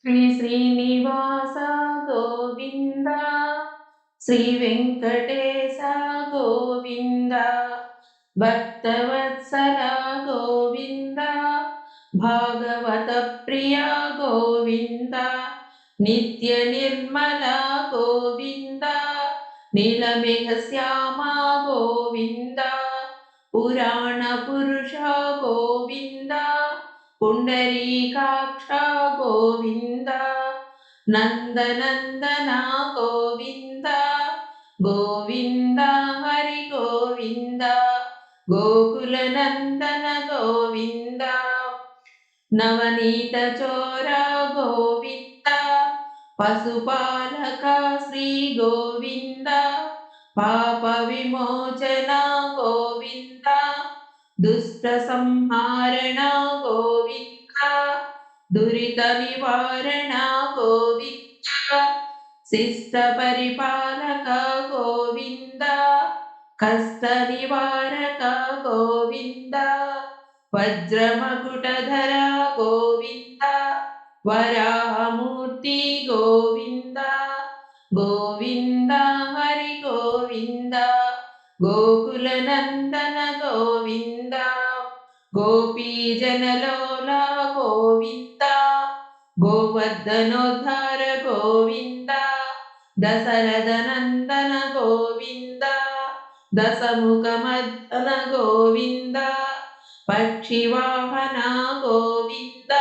శ్రీ శ్రీనివాస గోవింద శ్రీ వెంకటేశ గోవింద భక్తవత్సల గోవింద భాగవత ప్రియ గోవింద నిత్య నిర్మల గోవింద నీలమేఘ శ్యామ గోవింద పురాణ పురుష గోవింద पुंडरीकाक्ष गोविंद नंदनंदन गोविंद गोविंद हरि गोविंद गोकुल नंदन गोविंद नवनीत चोर गोविंद पशुपालक श्री गोविंद पाप विमोचन गोविंद दुष्ट संहारण गोविंद दुरित निवारण गोविंद शिष्ट परिपालक गोविंद कष्ट निवारक गोविंद वज्रमकुटधर गोविंद वराहमूर्ति गोविंद गोविंद हरि गोविंद गोकुल नंदन गोविंद गोपी जनलोला गोविंद गोवर्धनोद्धार गोविंद दशरथ नंदन गोविंद दशमुख मर्दन गोविंद पक्षिवाहन गोविंद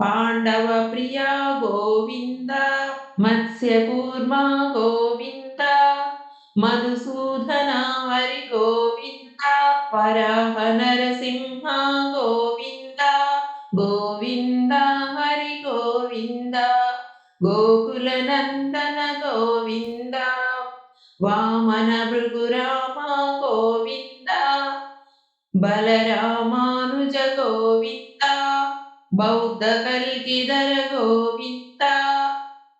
पांडव प्रिया गोविंद मत्स्यकूर्मा गोविंद मधुसूदन हरि गोविंद वराह नरसिंह गोविंद गोविंद हरि गोविंद गोकुल नंदन गोविंद वामन भृगुराम गोविंद बलरामानुज गोविंद बौद्ध कल्किधर गोविंद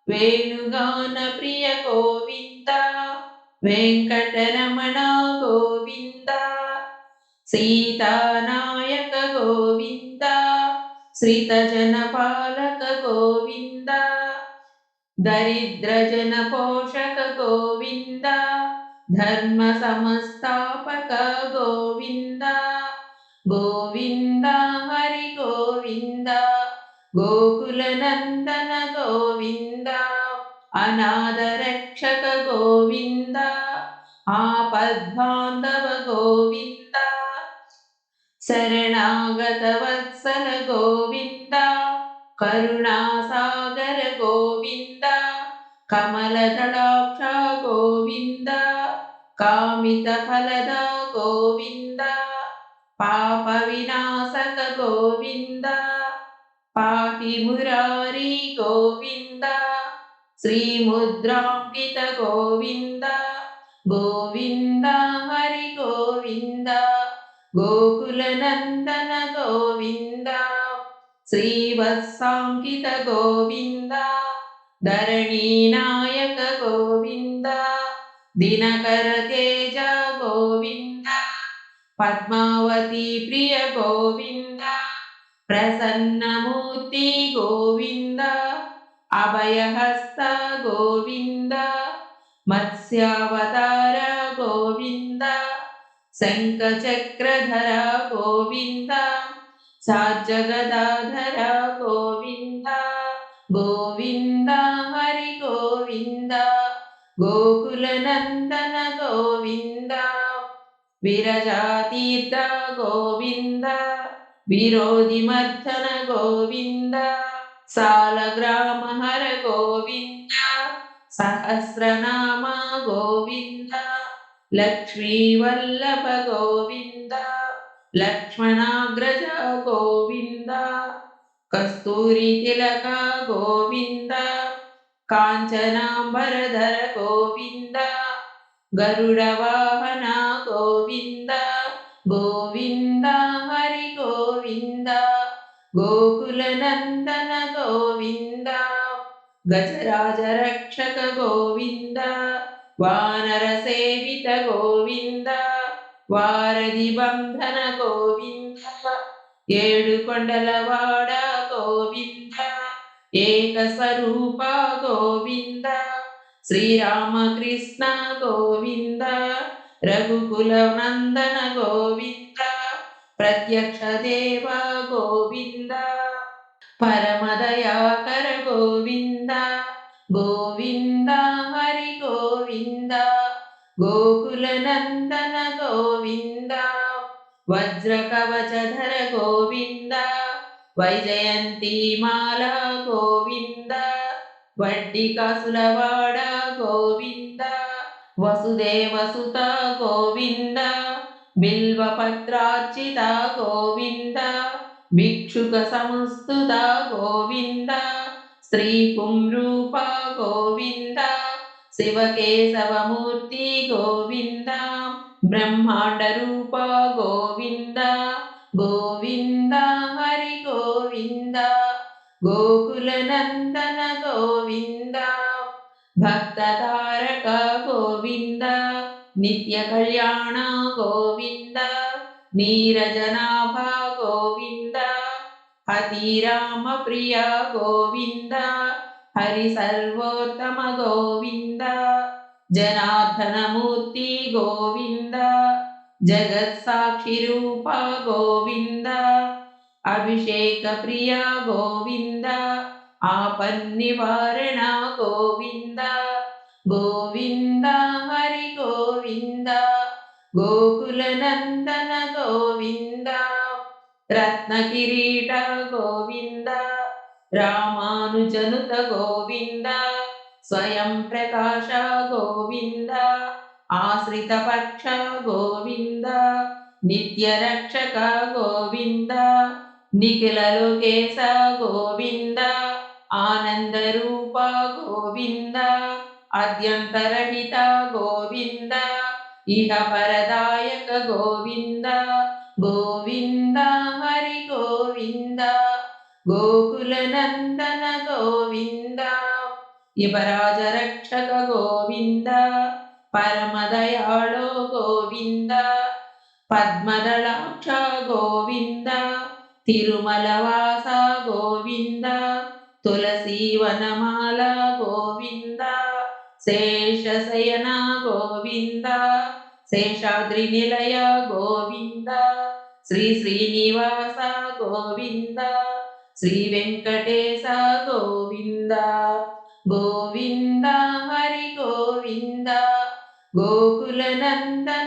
वेणुगान प्रिय गोविंद वेंकटरमण गोविंद सीतानायक गोविंद श्रितजनपालक गोविंद दरिद्रजन पोषक गोविंद धर्म संस्थापक गोविंद गोविंद हरि गोविंद गोकुल नंदन गोविंद अनाथ रक्षक गोविंद आपद्बांधव गोविंद शरणागत वत्सल गोविंद करुणासागर गोविंद कमलदलाक्ष गोविंद कामित फलद गोविंद पाप विनाशक गोविंद पाहि मुरारी गोविंद श्रीमुद्रांकित गोविंद गोविंद हरि गोविंद गोकुल नंदन गोविंद श्रीवत्सांकित गोविंद धरणी नायक गोविंद दिनकर तेज गोविंद पद्मावती प्रिय गोविंद प्रसन्नमूर्ति गोविंद अभयहस्त गोविंद मत्स्यावतार गोविंद शंखचक्रधर गोविंद साजगदाधर गोविंद गोविंद हरि गोविंद गोकुल नंदन गोविंद विरजातीर्थ गोविंद विरोधि मर्दन गोविंद सालग्राम हर गोविंद सहस्रनाम गोविंद लक्ष्मी वल्लभ गोविंद लक्ष्मणाग्रज गोविंद कस्तूरी तिलक गोविंद कांचनांबरधर गोविंद गरुड़ वाहन गोविंद गोविंद हरि गोविंद गोकुल नंदन गोविंद गजराज रक्षक गोविंद वानर सेवित गोविंद वारधि बंधन गोविंद ఏడు కొండలవాడ గోవింద ఏకస్వరూప గోవింద శ్రీరామకృష్ణ గోవింద రఘుకుల నందన గోవింద ప్రత్యక్ష దేవ గోవింద పరమదయాకర గోవింద గోవింద హరి గోవింద గోకుల నందన గోవింద వజ్ర కవచధర గోవింద వైజయంతి మాల గోవింద వడ్డి కాసులవాడ గోవింద వసుదేవసుత గోవింద బిల్వపత్రార్చిత గోవింద భిక్షుక సంస్థుత గోవింద స్త్రీ పుంరూప గోవింద శివకేశవమూర్తి గోవింద బ్రహ్మాండ రూప గోవింద గోవింద హరి గోవింద గోకుల నందన గోవింద భక్త తారక గోవింద నిత్య కళ్యాణ గోవింద నీరజనాభ గోవింద హతిరామ ప్రియ గోవింద హరి సర్వోత్తమ గోవింద జనార్దన మూర్తి గోవింద జగత్ సాక్షి రూప గోవింద అభిషేక ప్రియ గోవింద ఆపన్నివారణ గోవింద గోవింద హరి గోవింద గోకుల నందన గోవింద రత్న కిరీట గోవింద రామానుజనుత గోవింద స్వయం ప్రకాశ గోవింద ఆశ్రిత పక్ష గోవింద నిత్య రక్షక గోవింద నిఖిల లోకేశ గోవింద ఆనంద రూప గోవింద అద్యంతరహిత గోవింద ఇహ పరదాయక గోవింద గోవింద హరి గోవింద గోకుల నందన గోవింద యువరాజ రక్షక గోవింద పరమదయాళో గోవింద పద్మదళాక్ష గోవింద తిరుమల వాస గోవింద తులసీవనమాల గోవింద శేషశయన గోవింద శేషాద్రి నిలయ గోవింద శ్రీ శ్రీనివాస గోవింద శ్రీ వెంకటేశ గోవింద గోవింద హరి గోవింద గోకుల నందన